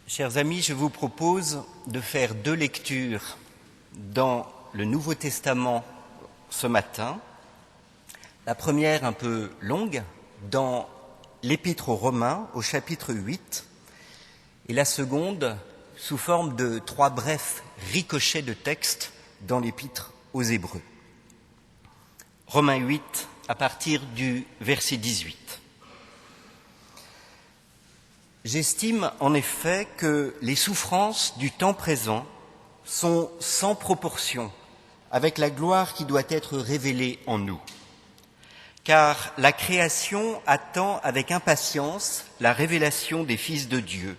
Chers amis, je vous propose de faire 2 lectures dans le Nouveau Testament ce matin. La première un peu longue, dans l'Épître aux Romains, au chapitre 8, et la seconde sous forme de 3 brefs ricochets de texte dans l'Épître aux Hébreux. Romains 8, à partir du verset 18. J'estime en effet que les souffrances du temps présent sont sans proportion avec la gloire qui doit être révélée en nous. Car la création attend avec impatience la révélation des fils de Dieu,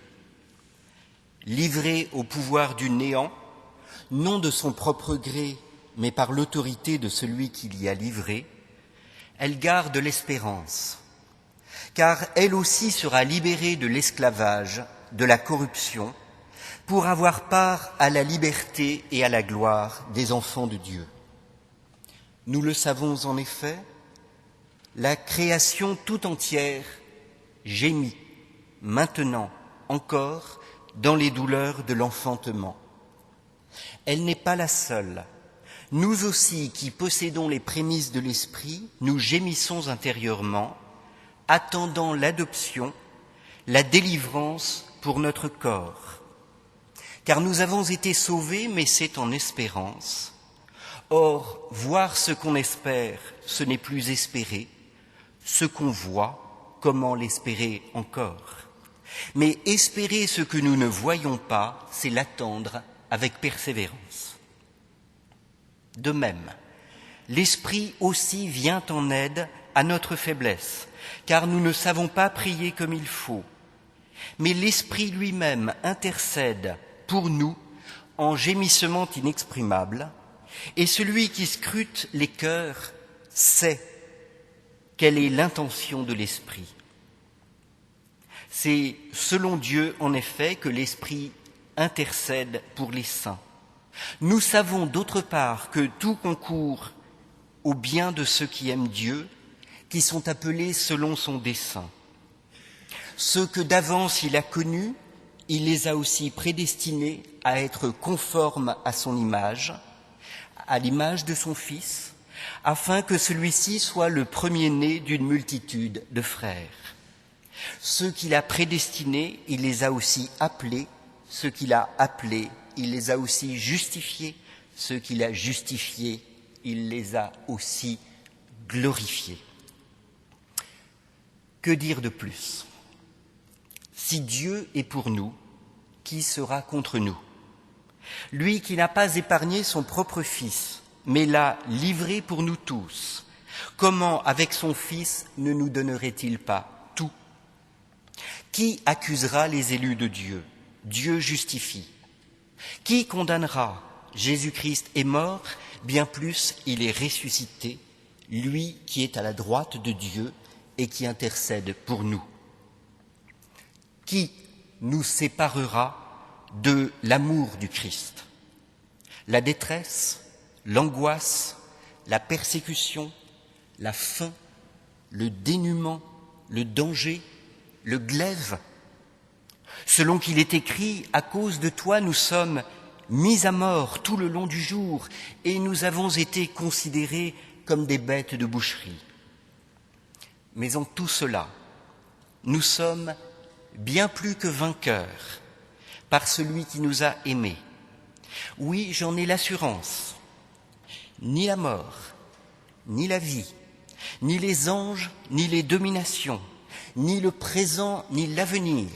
livrés au pouvoir du néant, non de son propre gré, mais par l'autorité de celui qui l'y a livré. Elle garde l'espérance, car elle aussi sera libérée de l'esclavage, de la corruption, pour avoir part à la liberté et à la gloire des enfants de Dieu. Nous le savons en effet, la création tout entière gémit maintenant encore dans les douleurs de l'enfantement. Elle n'est pas la seule. Nous aussi, qui possédons les prémices de l'esprit, nous gémissons intérieurement, attendant l'adoption, la délivrance pour notre corps. Car nous avons été sauvés, mais c'est en espérance. Or, voir ce qu'on espère, ce n'est plus espérer. Ce qu'on voit, comment l'espérer encore? Mais espérer ce que nous ne voyons pas, c'est l'attendre avec persévérance. De même, l'Esprit aussi vient en aide à notre faiblesse, car nous ne savons pas prier comme il faut. Mais l'Esprit lui-même intercède pour nous en gémissements inexprimables, et celui qui scrute les cœurs sait quelle est l'intention de l'Esprit. C'est selon Dieu, en effet, que l'Esprit intercède pour les saints. Nous savons d'autre part que tout concourt au bien de ceux qui aiment Dieu, qui sont appelés selon son dessein. Ceux que d'avance il a connus, il les a aussi prédestinés à être conformes à son image, à l'image de son Fils, afin que celui-ci soit le premier-né d'une multitude de frères. Ceux qu'il a prédestinés, il les a aussi appelés. Ceux qu'il a appelés, il les a aussi justifiés. Ceux qu'il a justifiés, il les a aussi glorifiés. Que dire de plus? Si Dieu est pour nous, qui sera contre nous? Lui qui n'a pas épargné son propre Fils, mais l'a livré pour nous tous, comment avec son Fils ne nous donnerait-il pas tout? Qui accusera les élus de Dieu? Dieu justifie. Qui condamnera? Jésus-Christ est mort, bien plus il est ressuscité, lui qui est à la droite de Dieu et qui intercède pour nous. Qui nous séparera de l'amour du Christ? La détresse, l'angoisse, la persécution, la faim, le dénuement, le danger, le glaive. Selon qu'il est écrit, à cause de toi nous sommes mis à mort tout le long du jour et nous avons été considérés comme des bêtes de boucherie. Mais en tout cela, nous sommes bien plus que vainqueurs par celui qui nous a aimés. Oui, j'en ai l'assurance. Ni la mort, ni la vie, ni les anges, ni les dominations, ni le présent, ni l'avenir,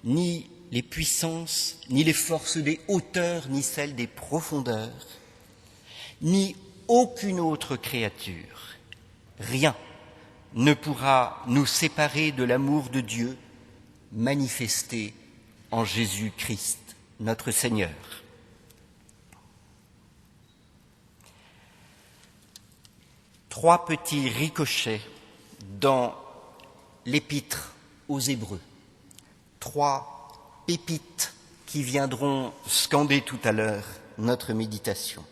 ni les puissances, ni les forces des hauteurs, ni celles des profondeurs, ni aucune autre créature, rien ne pourra nous séparer de l'amour de Dieu manifesté en Jésus-Christ, notre Seigneur. Trois petits ricochets dans l'Épître aux Hébreux. 3 pépites qui viendront scander tout à l'heure notre méditation.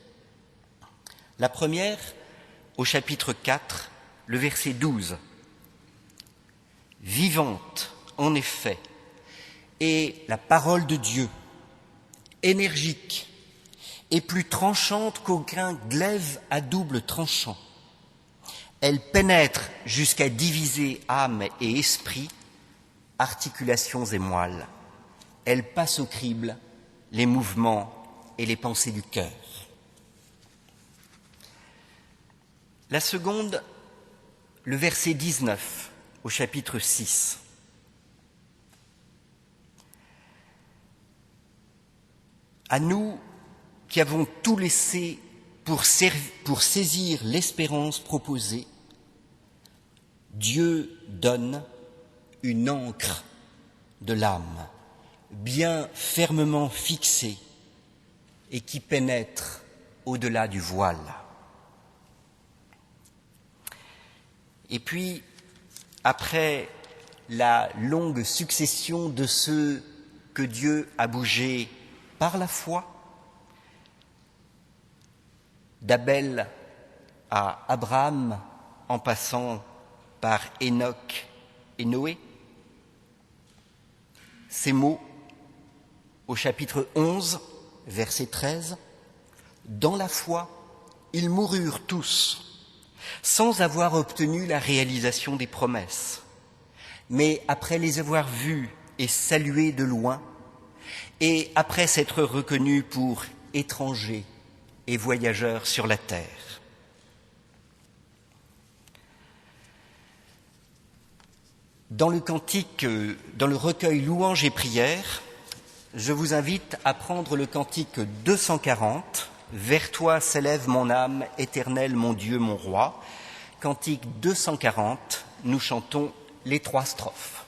La première, au chapitre 4, le verset 12. Vivante, en effet, est la parole de Dieu, énergique et plus tranchante qu'aucun glaive à double tranchant. Elle pénètre jusqu'à diviser âme et esprit, articulations et moelles. Elle passe au crible les mouvements et les pensées du cœur. La seconde, le verset 19 au chapitre 6. À nous qui avons tout laissé pour saisir l'espérance proposée, Dieu donne une ancre de l'âme, bien fermement fixée et qui pénètre au-delà du voile. Et puis, après la longue succession de ceux que Dieu a bougés par la foi, d'Abel à Abraham, en passant par Enoch et Noé, ces mots au chapitre 11, verset 13, « Dans la foi, ils moururent tous, sans avoir obtenu la réalisation des promesses, mais après les avoir vus et salués de loin, et après s'être reconnus pour étrangers et voyageurs sur la terre. » Dans le cantique, dans le recueil Louanges et prières, je vous invite à prendre le cantique 240, « Vers toi s'élève mon âme, éternel mon Dieu, mon roi ». Cantique 240, nous chantons les 3 strophes.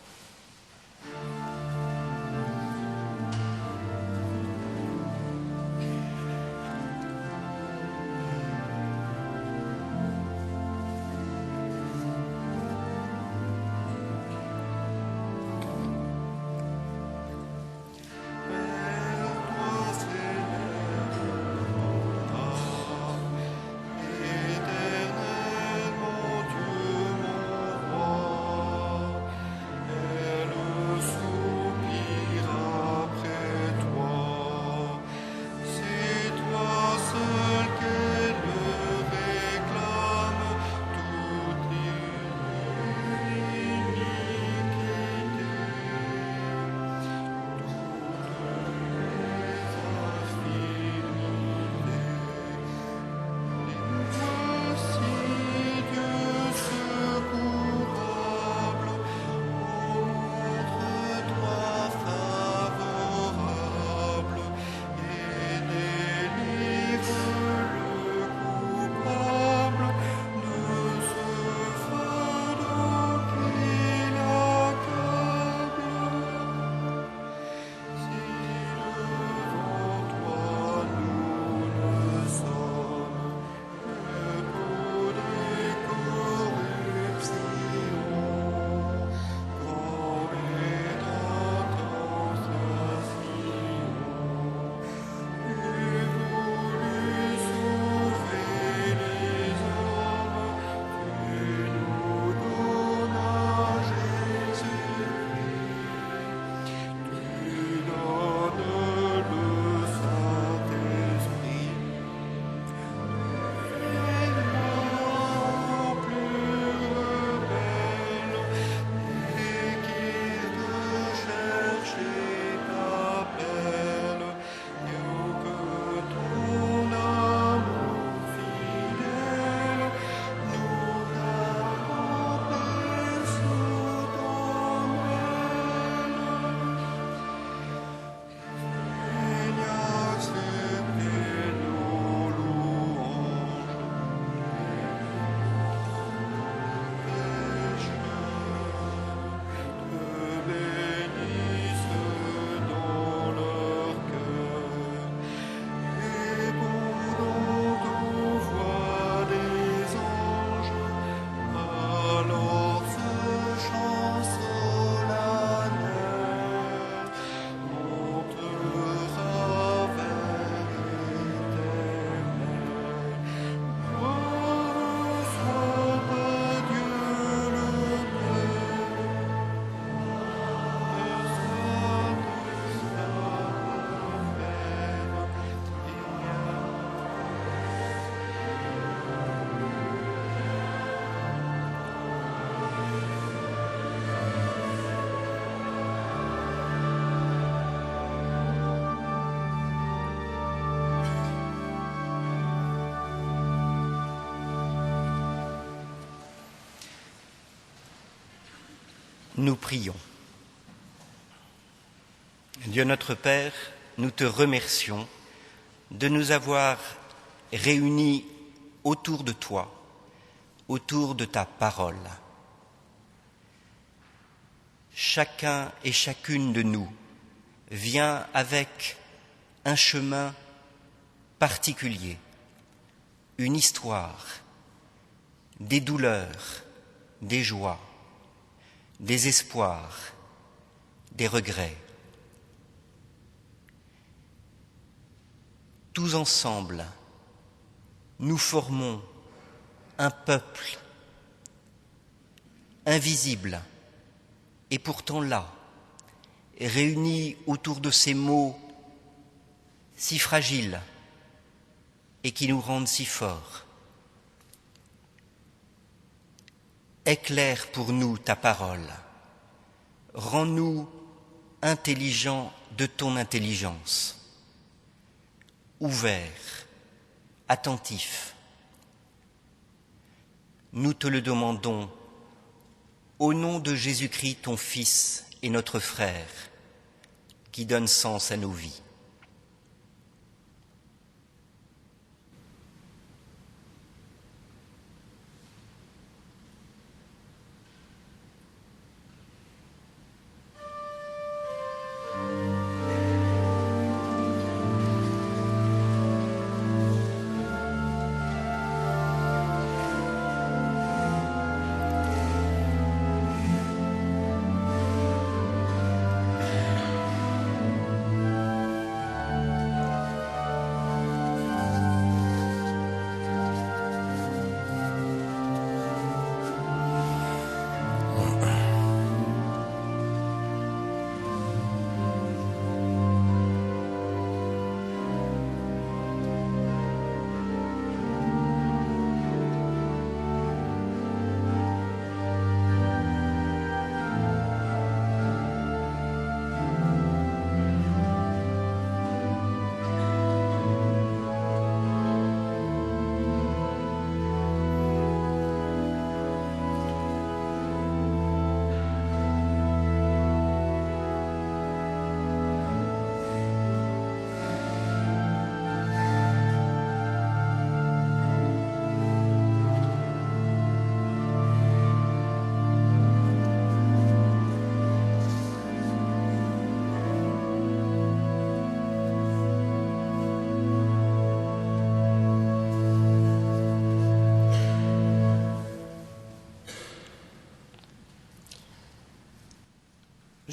Nous prions. Dieu notre Père, nous te remercions de nous avoir réunis autour de toi, autour de ta parole. Chacun et chacune de nous vient avec un chemin particulier, une histoire, des douleurs, des joies, des espoirs, des regrets. Tous ensemble, nous formons un peuple invisible et pourtant là, réunis autour de ces mots si fragiles et qui nous rendent si forts. Éclaire pour nous ta parole, rends-nous intelligents de ton intelligence, ouverts, attentifs. Nous te le demandons au nom de Jésus-Christ, ton Fils et notre frère, qui donne sens à nos vies.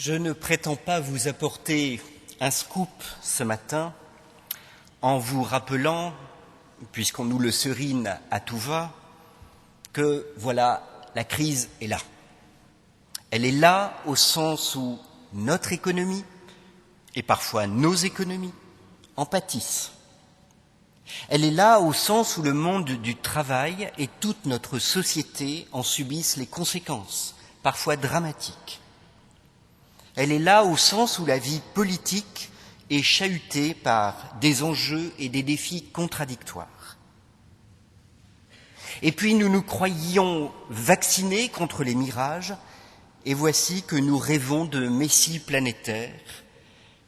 Je ne prétends pas vous apporter un scoop ce matin en vous rappelant, puisqu'on nous le serine à tout va, que voilà, la crise est là. Elle est là au sens où notre économie, et parfois nos économies, en pâtissent. Elle est là au sens où le monde du travail et toute notre société en subissent les conséquences, parfois dramatiques. Elle est là au sens où la vie politique est chahutée par des enjeux et des défis contradictoires. Et puis nous nous croyions vaccinés contre les mirages, et voici que nous rêvons de messie planétaire,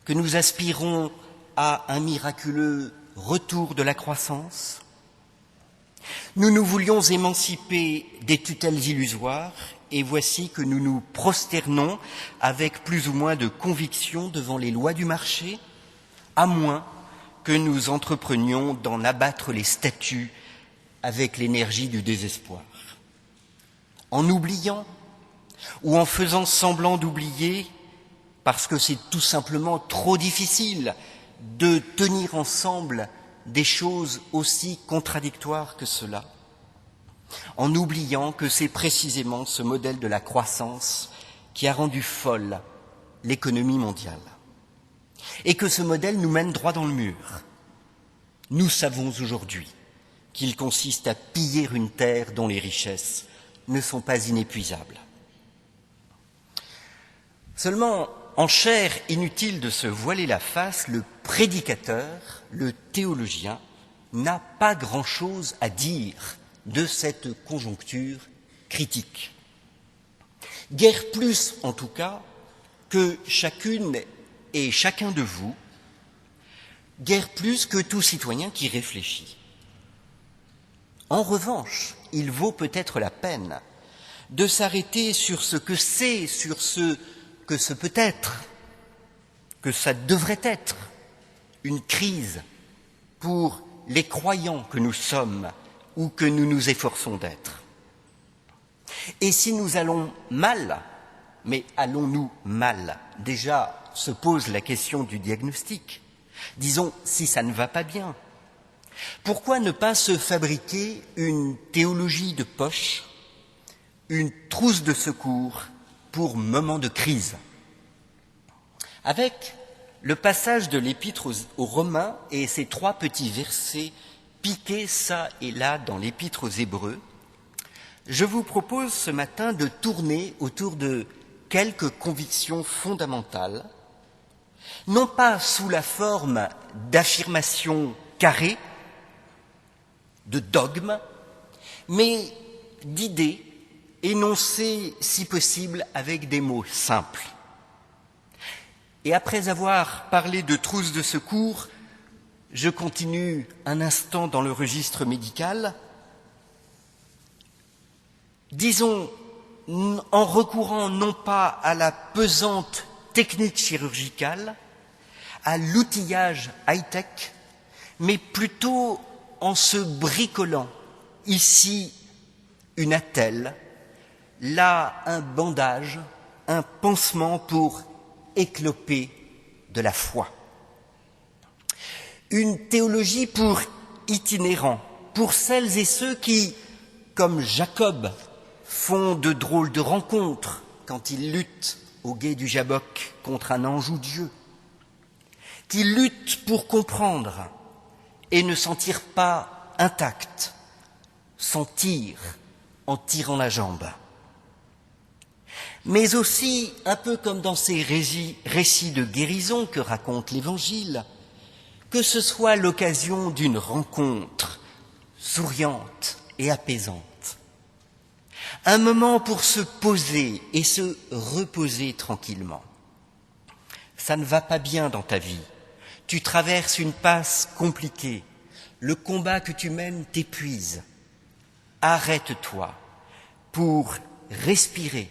que nous aspirons à un miraculeux retour de la croissance. Nous nous voulions émanciper des tutelles illusoires, et voici que nous nous prosternons avec plus ou moins de conviction devant les lois du marché, à moins que nous entreprenions d'en abattre les statuts avec l'énergie du désespoir. En oubliant ou en faisant semblant d'oublier, parce que c'est tout simplement trop difficile de tenir ensemble des choses aussi contradictoires que cela, en oubliant que c'est précisément ce modèle de la croissance qui a rendu folle l'économie mondiale. Et que ce modèle nous mène droit dans le mur. Nous savons aujourd'hui qu'il consiste à piller une terre dont les richesses ne sont pas inépuisables. Seulement, en chair, inutile de se voiler la face, le prédicateur, le théologien, n'a pas grand-chose à dire de cette conjoncture critique. guère plus en tout cas que chacune et chacun de vous, guère plus que tout citoyen qui réfléchit. En revanche, il vaut peut-être la peine de s'arrêter sur ce que c'est, sur ce que ce peut être, que ça devrait être une crise pour les croyants que nous sommes ou que nous nous efforçons d'être. Et si nous allons mal, mais allons-nous mal? Déjà se pose la question du diagnostic. Disons, si ça ne va pas bien, pourquoi ne pas se fabriquer une théologie de poche, une trousse de secours pour moments de crise? Avec le passage de l'épître aux Romains et ces 3 petits versets piqués ça et là dans l'épître aux Hébreux, je vous propose ce matin de tourner autour de quelques convictions fondamentales, non pas sous la forme d'affirmations carrées, de dogmes, mais d'idées énoncées si possible avec des mots simples. Et après avoir parlé de trousse de secours, je continue un instant dans le registre médical. Disons, en recourant non pas à la pesante technique chirurgicale, à l'outillage high-tech, mais plutôt en se bricolant, ici une attelle, là un bandage, un pansement pour écloper de la foi. Une théologie pour itinérants, pour celles et ceux qui, comme Jacob, font de drôles de rencontres quand ils luttent au gué du Jabbok contre un ange ou Dieu, qui luttent pour comprendre et ne s'en tirent pas intacts, s'en tirent en tirant la jambe. Mais aussi, un peu comme dans ces récits de guérison que raconte l'Évangile, que ce soit l'occasion d'une rencontre souriante et apaisante. Un moment pour se poser et se reposer tranquillement. Ça ne va pas bien dans ta vie. Tu traverses une passe compliquée. Le combat que tu mènes t'épuise. Arrête-toi pour respirer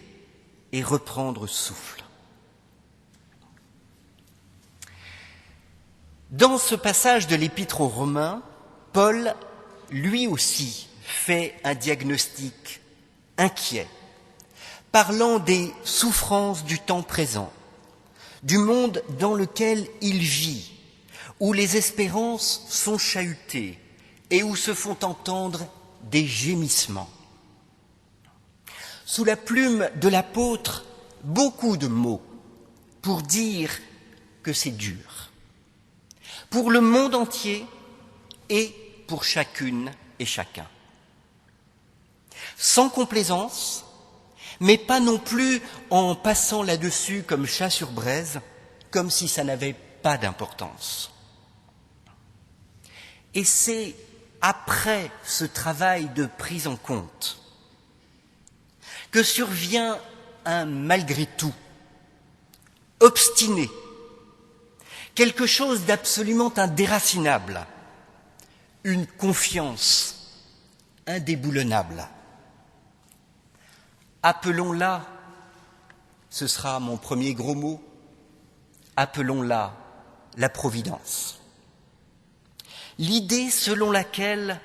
et reprendre souffle. Dans ce passage de l'Épître aux Romains, Paul, lui aussi, fait un diagnostic inquiet, parlant des souffrances du temps présent, du monde dans lequel il vit, où les espérances sont chahutées et où se font entendre des gémissements. Sous la plume de l'apôtre, beaucoup de mots pour dire que c'est dur, pour le monde entier et pour chacune et chacun. Sans complaisance, mais pas non plus en passant là-dessus comme chat sur braise, comme si ça n'avait pas d'importance. Et c'est après ce travail de prise en compte que survient un malgré tout, obstiné, quelque chose d'absolument indéracinable, une confiance indéboulonnable. Appelons-la, ce sera mon premier gros mot, appelons-la la providence. L'idée selon laquelle,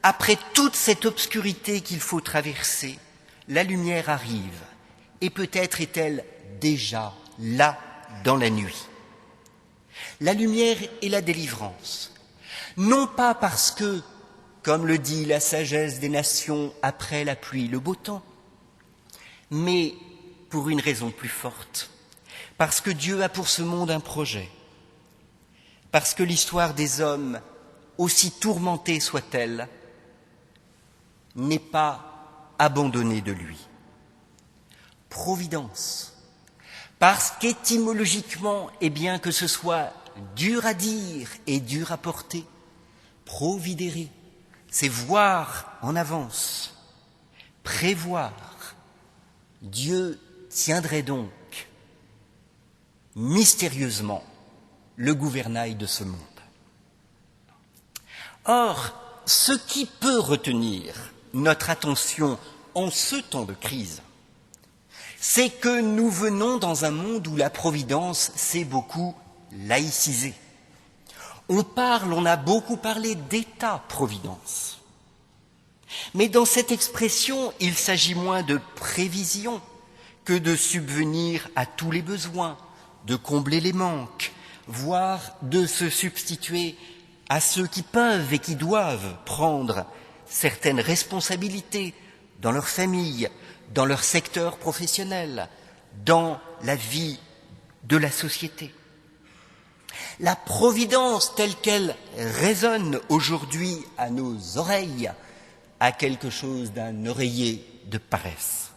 après toute cette obscurité qu'il faut traverser, la lumière arrive, et peut-être est-elle déjà là dans la nuit. La lumière et la délivrance, non pas parce que, comme le dit la sagesse des nations après la pluie, le beau temps, mais pour une raison plus forte, parce que Dieu a pour ce monde un projet, parce que l'histoire des hommes, aussi tourmentée soit-elle, n'est pas abandonnée de lui. Providence, parce qu'étymologiquement, et bien que ce soit dur à dire et dur à porter, providere, c'est voir en avance, prévoir. Dieu tiendrait donc mystérieusement le gouvernail de ce monde. Or, ce qui peut retenir notre attention en ce temps de crise, c'est que nous venons dans un monde où la Providence s'est beaucoup laïcisée. On a beaucoup parlé d'État-providence. Mais dans cette expression, il s'agit moins de prévision que de subvenir à tous les besoins, de combler les manques, voire de se substituer à ceux qui peuvent et qui doivent prendre certaines responsabilités dans leur famille, dans leur secteur professionnel, dans la vie de la société. La providence telle qu'elle résonne aujourd'hui à nos oreilles a quelque chose d'un oreiller de paresse.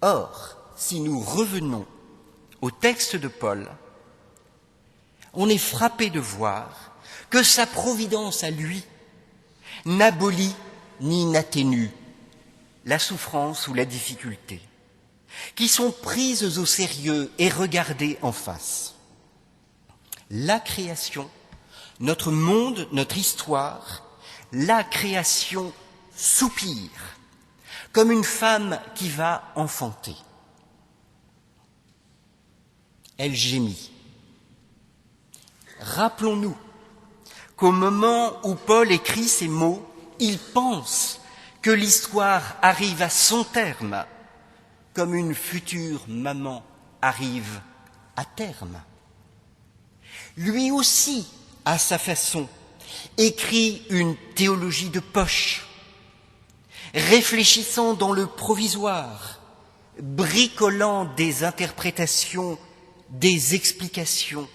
Or, si nous revenons au texte de Paul, on est frappé de voir que sa providence à lui n'abolit ni n'atténue la souffrance ou la difficulté, qui sont prises au sérieux et regardées en face. La création, notre monde, notre histoire, la création soupire, comme une femme qui va enfanter. Elle gémit. Rappelons-nous qu'au moment où Paul écrit ces mots, il pense que l'histoire arrive à son terme, comme une future maman arrive à terme. Lui aussi, à sa façon, écrit une théologie de poche, réfléchissant dans le provisoire, bricolant des interprétations, des explications,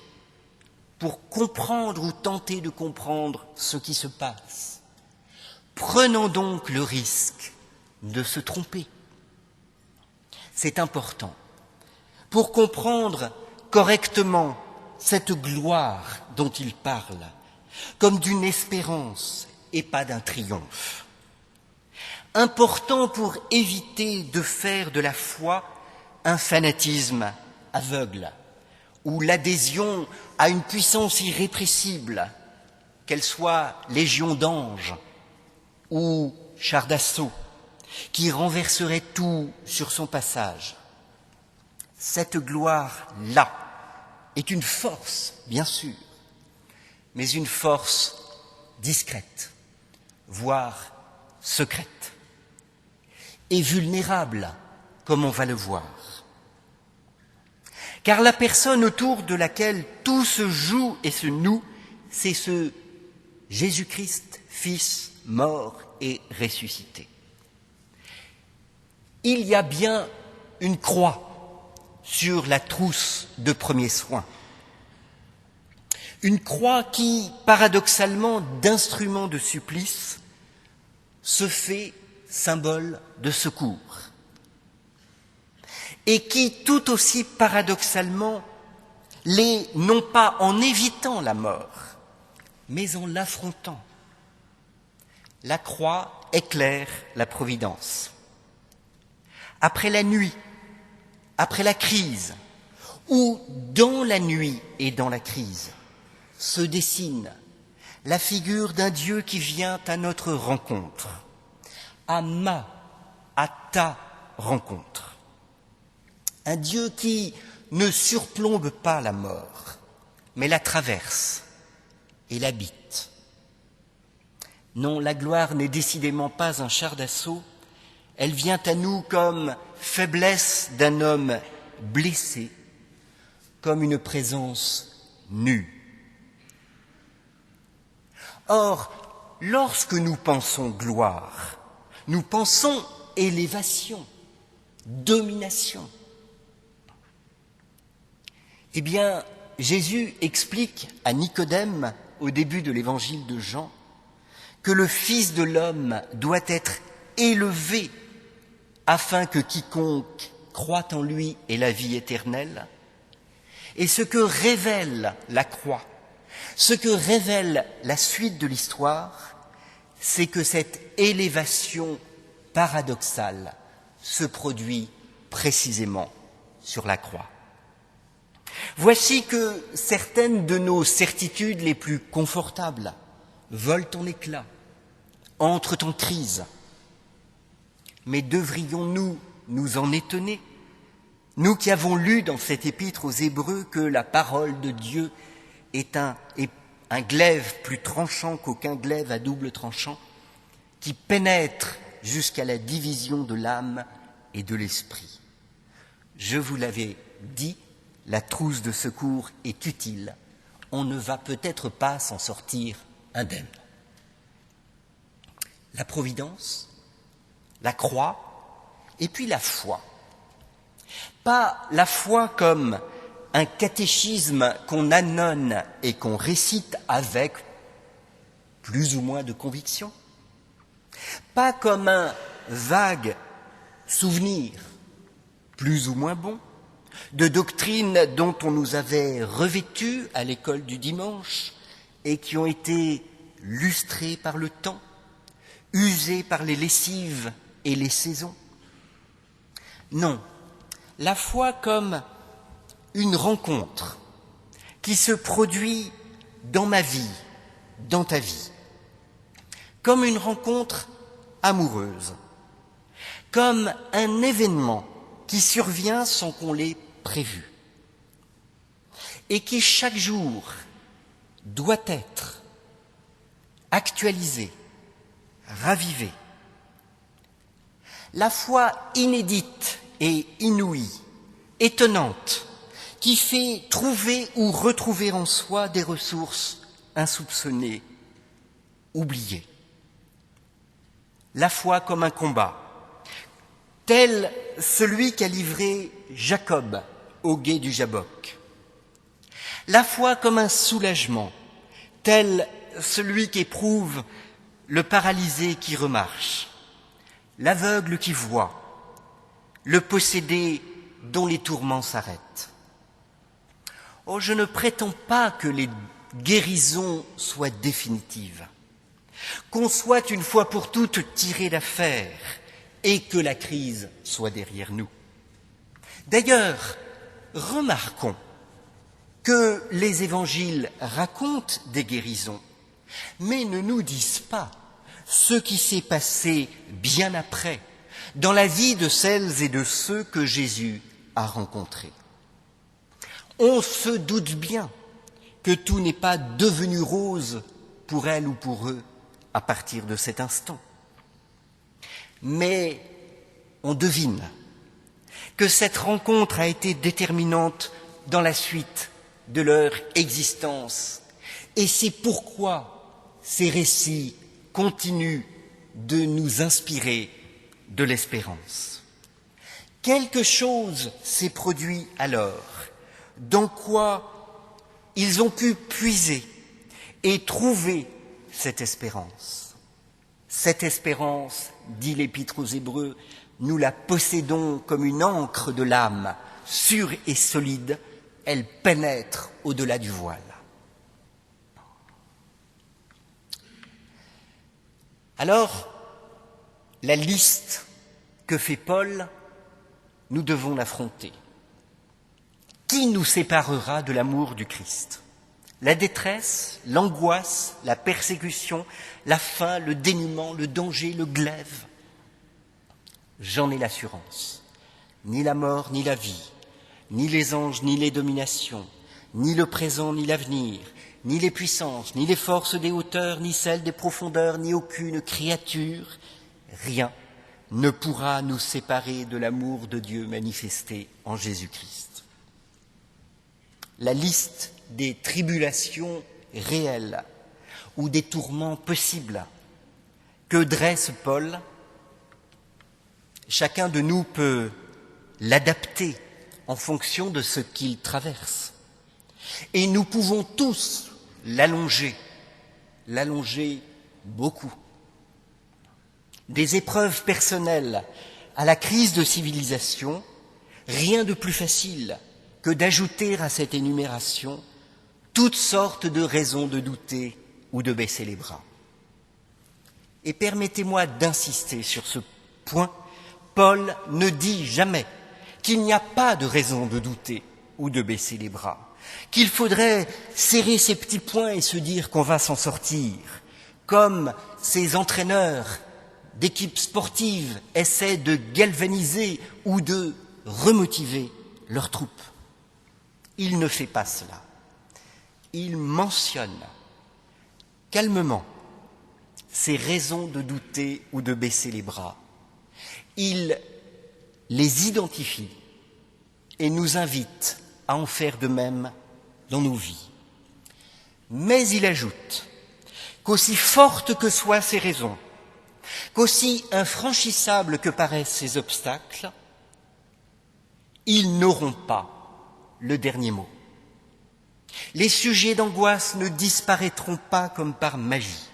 pour comprendre ou tenter de comprendre ce qui se passe. Prenons donc le risque de se tromper. C'est important pour comprendre correctement cette gloire dont il parle, comme d'une espérance et pas d'un triomphe. Important pour éviter de faire de la foi un fanatisme aveugle, où l'adhésion à une puissance irrépressible, qu'elle soit légion d'anges ou char d'assaut, qui renverserait tout sur son passage. Cette gloire-là est une force, bien sûr, mais une force discrète, voire secrète, et vulnérable, comme on va le voir. Car la personne autour de laquelle tout se joue et se noue, c'est ce Jésus-Christ, Fils, mort et ressuscité. Il y a bien une croix sur la trousse de premiers soins. Une croix qui, paradoxalement, d'instrument de supplice, se fait symbole de secours. Et qui, tout aussi paradoxalement, l'est non pas en évitant la mort, mais en l'affrontant. La croix éclaire la providence. Après la nuit, après la crise, ou dans la nuit et dans la crise, se dessine la figure d'un Dieu qui vient à notre rencontre, à ta rencontre. Un Dieu qui ne surplombe pas la mort, mais la traverse et l'habite. Non, la gloire n'est décidément pas un char d'assaut, elle vient à nous comme faiblesse d'un homme blessé, comme une présence nue. Or, lorsque nous pensons gloire, nous pensons élévation, domination. Eh bien, Jésus explique à Nicodème, au début de l'évangile de Jean, que le Fils de l'homme doit être élevé afin que quiconque croit en lui ait la vie éternelle. Et ce que révèle la croix, ce que révèle la suite de l'histoire, c'est que cette élévation paradoxale se produit précisément sur la croix. Voici que certaines de nos certitudes les plus confortables volent en éclats, entrent en crise. Mais devrions-nous nous en étonner, nous qui avons lu dans cette épître aux Hébreux que la parole de Dieu est un glaive plus tranchant qu'aucun glaive à double tranchant, qui pénètre jusqu'à la division de l'âme et de l'esprit. Je vous l'avais dit, la trousse de secours est utile. On ne va peut-être pas s'en sortir indemne. La providence, la croix, et puis la foi. Pas la foi comme un catéchisme qu'on annonce et qu'on récite avec plus ou moins de conviction. Pas comme un vague souvenir, plus ou moins bon, de doctrines dont on nous avait revêtus à l'école du dimanche et qui ont été lustrées par le temps, usées par les lessives et les saisons. Non, la foi comme une rencontre qui se produit dans ma vie, dans ta vie, comme une rencontre amoureuse, comme un événement qui survient sans qu'on l'ait prévu et qui chaque jour doit être actualisé, ravivé. La foi inédite et inouïe, étonnante, qui fait trouver ou retrouver en soi des ressources insoupçonnées, oubliées. La foi comme un combat, tel celui qu'a livré Jacob au gué du Jabbok. La foi comme un soulagement, tel celui qu'éprouve le paralysé qui remarche, l'aveugle qui voit, le possédé dont les tourments s'arrêtent. Oh, je ne prétends pas que les guérisons soient définitives, qu'on soit une fois pour toutes tiré d'affaire et que la crise soit derrière nous. D'ailleurs, remarquons que les évangiles racontent des guérisons, mais ne nous disent pas ce qui s'est passé bien après dans la vie de celles et de ceux que Jésus a rencontrés. On se doute bien que tout n'est pas devenu rose pour elles ou pour eux à partir de cet instant. Mais on devine que cette rencontre a été déterminante dans la suite de leur existence. Et c'est pourquoi ces récits continuent de nous inspirer de l'espérance. Quelque chose s'est produit alors, dans quoi ils ont pu puiser et trouver cette espérance. Cette espérance, dit l'Épître aux Hébreux, nous la possédons comme une ancre de l'âme, sûre et solide, elle pénètre au-delà du voile. Alors, la liste que fait Paul, nous devons l'affronter. Qui nous séparera de l'amour du Christ ? La détresse, l'angoisse, la persécution, la faim, le dénuement, le danger, le glaive. J'en ai l'assurance. Ni la mort, ni la vie, ni les anges, ni les dominations, ni le présent, ni l'avenir, ni les puissances, ni les forces des hauteurs, ni celles des profondeurs, ni aucune créature, rien ne pourra nous séparer de l'amour de Dieu manifesté en Jésus-Christ. La liste des tribulations réelles ou des tourments possibles que dresse Paul, chacun de nous peut l'adapter en fonction de ce qu'il traverse. Et nous pouvons tous l'allonger beaucoup. Des épreuves personnelles à la crise de civilisation, rien de plus facile que d'ajouter à cette énumération toutes sortes de raisons de douter ou de baisser les bras. Et permettez-moi d'insister sur ce point Paul ne dit jamais qu'il n'y a pas de raison de douter ou de baisser les bras, qu'il faudrait serrer ses petits poings et se dire qu'on va s'en sortir, comme ces entraîneurs d'équipes sportives essaient de galvaniser ou de remotiver leurs troupes. Il ne fait pas cela. Il mentionne calmement ces raisons de douter ou de baisser les bras. Il les identifie et nous invite à en faire de même dans nos vies. Mais il ajoute qu'aussi fortes que soient ces raisons, qu'aussi infranchissables que paraissent ces obstacles, ils n'auront pas le dernier mot. Les sujets d'angoisse ne disparaîtront pas comme par magie,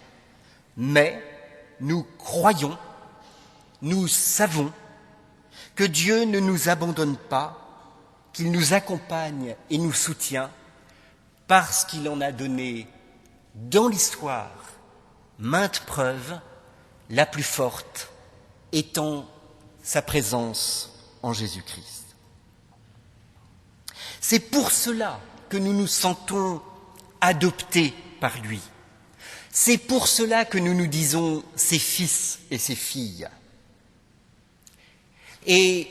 mais nous croyons, nous savons que Dieu ne nous abandonne pas, qu'il nous accompagne et nous soutient, parce qu'il en a donné dans l'histoire maintes preuves, la plus forte étant sa présence en Jésus-Christ. C'est pour cela que nous nous sentons adoptés par lui. C'est pour cela que nous nous disons ses fils et ses filles. Et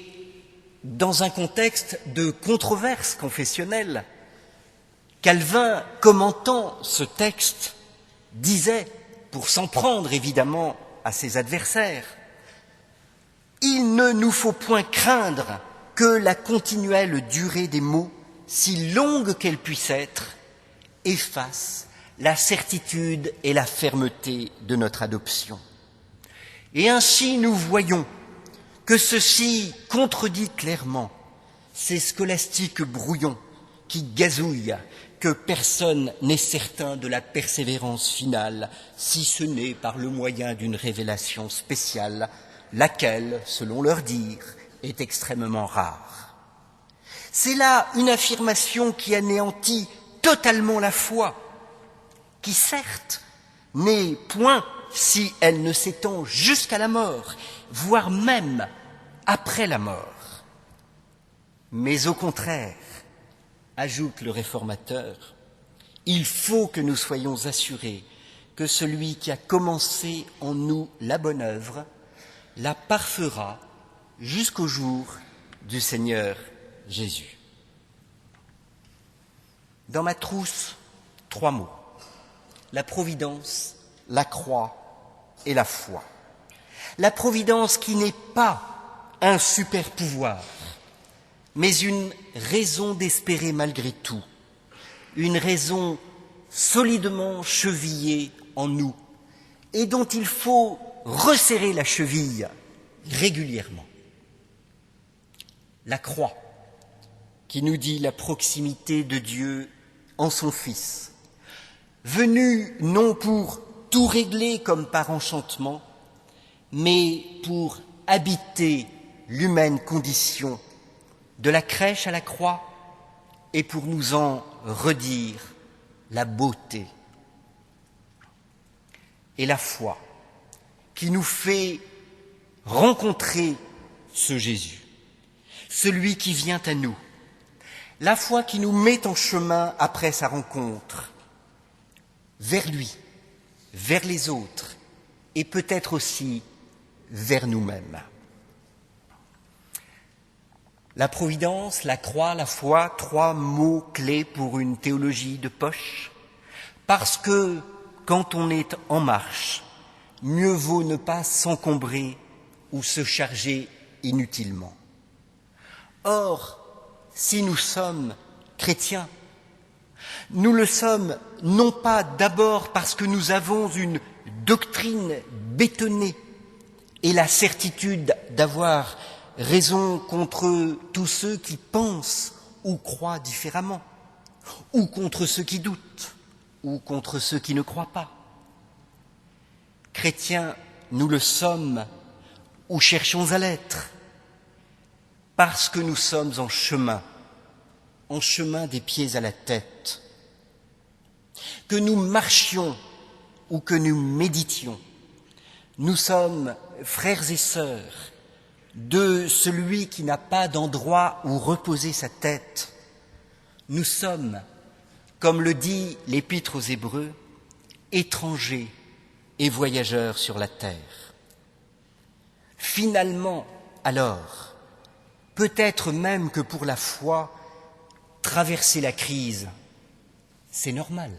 dans un contexte de controverse confessionnelle, Calvin, commentant ce texte, disait, pour s'en prendre évidemment à ses adversaires, « Il ne nous faut point craindre que la continuelle durée des maux, si longue qu'elle puisse être, efface la certitude et la fermeté de notre adoption. Et ainsi nous voyons que ceci contredit clairement ces scolastiques brouillons qui gazouillent que personne n'est certain de la persévérance finale, si ce n'est par le moyen d'une révélation spéciale, laquelle, selon leur dire, est extrêmement rare. C'est là une affirmation qui anéantit totalement la foi, qui certes n'est point si elle ne s'étend jusqu'à la mort, voire même après la mort. Mais au contraire, ajoute le réformateur, il faut que nous soyons assurés que celui qui a commencé en nous la bonne œuvre la parfera jusqu'au jour du Seigneur Jésus. Dans ma trousse, 3 mots. La providence, la croix et la foi. La providence qui n'est pas un super pouvoir, mais une raison d'espérer malgré tout, une raison solidement chevillée en nous et dont il faut resserrer la cheville régulièrement. La croix, qui nous dit la proximité de Dieu en son Fils, venu non pour tout régler comme par enchantement, mais pour habiter l'humaine condition de la crèche à la croix et pour nous en redire la beauté. Et la foi qui nous fait rencontrer ce Jésus, celui qui vient à nous, la foi qui nous met en chemin après sa rencontre, vers lui, vers les autres et peut-être aussi vers nous-mêmes. La providence, la croix, la foi, 3 mots clés pour une théologie de poche, parce que quand on est en marche, mieux vaut ne pas s'encombrer ou se charger inutilement. Or, si nous sommes chrétiens, nous le sommes non pas d'abord parce que nous avons une doctrine bétonnée et la certitude d'avoir raison contre tous ceux qui pensent ou croient différemment, ou contre ceux qui doutent, ou contre ceux qui ne croient pas. Chrétiens, nous le sommes ou cherchons à l'être, parce que nous sommes en chemin des pieds à la tête. Que nous marchions ou que nous méditions, nous sommes frères et sœurs, de celui qui n'a pas d'endroit où reposer sa tête. Nous sommes, comme le dit l'Épître aux Hébreux, étrangers et voyageurs sur la terre. Finalement, alors, peut-être même que pour la foi, traverser la crise, c'est normal.